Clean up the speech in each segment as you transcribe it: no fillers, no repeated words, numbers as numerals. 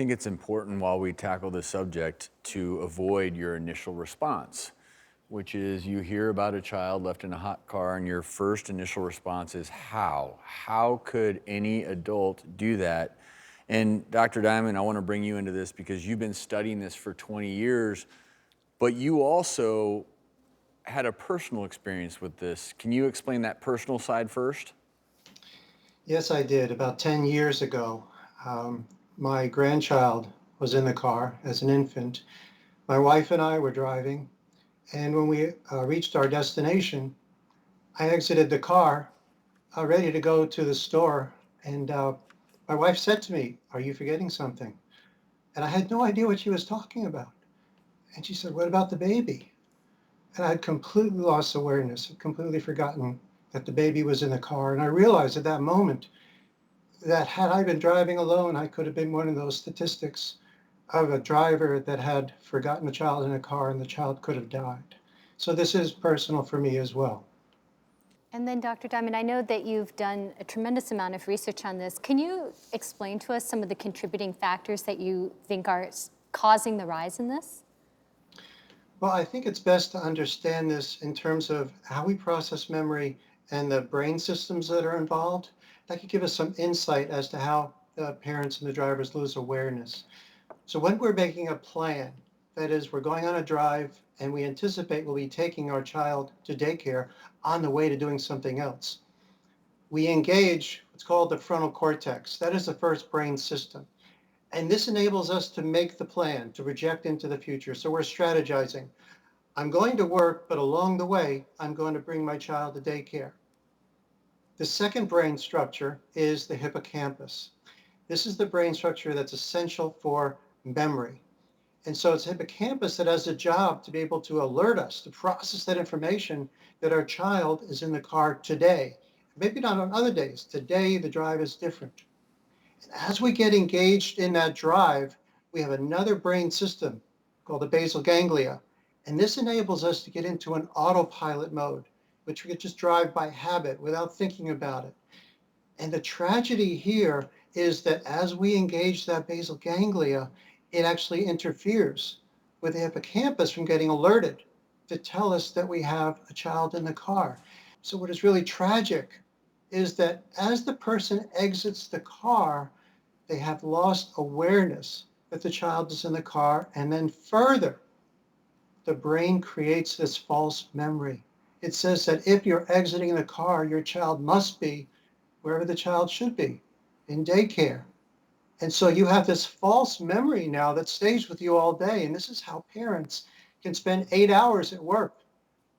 think it's important while we tackle this subject to avoid your initial response, which is you hear about a child left in a hot car and your first initial response is how? How could any adult do that? And Dr. Diamond, I want to bring you into this because you've been studying this for 20 years, but you also had a personal experience with this. Can you explain that personal side first? Yes, I did. About 10 years ago, my grandchild was in the car as an infant. My wife and I were driving, and when we reached our destination, I exited the car, ready to go to the store, and my wife said to me, "Are you forgetting something?" And I had no idea what she was talking about. And she said, "What about the baby?" And I had completely lost awareness, had completely forgotten that the baby was in the car. And I realized at that moment that had I been driving alone, I could have been one of those statistics of a driver that had forgotten a child in a car and the child could have died. So this is personal for me as well. And then, Dr. Diamond, I know that you've done a tremendous amount of research on this. Can you explain to us some of the contributing factors that you think are causing the rise in this? Well, I think it's best to understand this in terms of how we process memory and the brain systems that are involved. That could give us some insight as to how the parents and the drivers lose awareness. So when we're making a plan, that is, we're going on a drive and we anticipate we'll be taking our child to daycare on the way to doing something else, we engage what's called the frontal cortex. That is the first brain system. And this enables us to make the plan, to project into the future. So we're strategizing. I'm going to work, but along the way, I'm going to bring my child to daycare. The second brain structure is the hippocampus. This is the brain structure that's essential for memory. And so it's hippocampus that has a job to be able to alert us, to process that information that our child is in the car today. Maybe not on other days. Today, the drive is different. And as we get engaged in that drive, we have another brain system called the basal ganglia. And this enables us to get into an autopilot mode, which we could just drive by habit without thinking about it. And the tragedy here is that as we engage that basal ganglia, it actually interferes with the hippocampus from getting alerted to tell us that we have a child in the car. So what is really tragic is that as the person exits the car, they have lost awareness that the child is in the car. And then further, the brain creates this false memory. It says that if you're exiting the car, your child must be wherever the child should be, in daycare. And so you have this false memory now that stays with you all day. And this is how parents can spend 8 hours at work,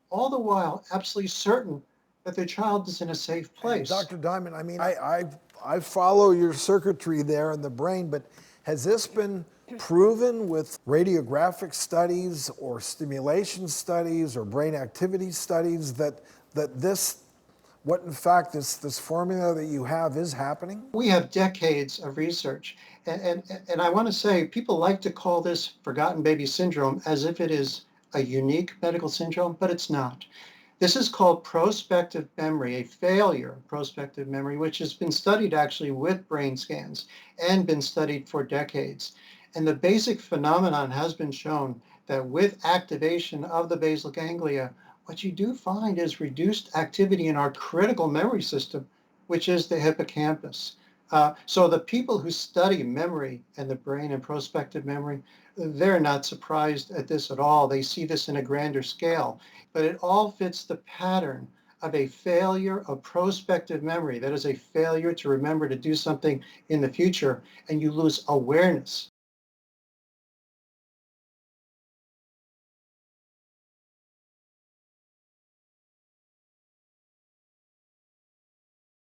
all the while absolutely certain that their child is in a safe place. Dr. Diamond, I mean, I follow your circuitry there in the brain, but has this been proven with radiographic studies or stimulation studies or brain activity studies that this, what in fact this formula that you have is happening? We have decades of research. And I want to say people like to call this forgotten baby syndrome as if it is a unique medical syndrome, but it's not. This is called prospective memory, a failure of prospective memory, which has been studied actually with brain scans and been studied for decades. And the basic phenomenon has been shown that with activation of the basal ganglia, what you do find is reduced activity in our critical memory system, which is the hippocampus. So the people who study memory and the brain and prospective memory, they're not surprised at this at all. They see this in a grander scale, but it all fits the pattern of a failure of prospective memory. That is a failure to remember to do something in the future, and you lose awareness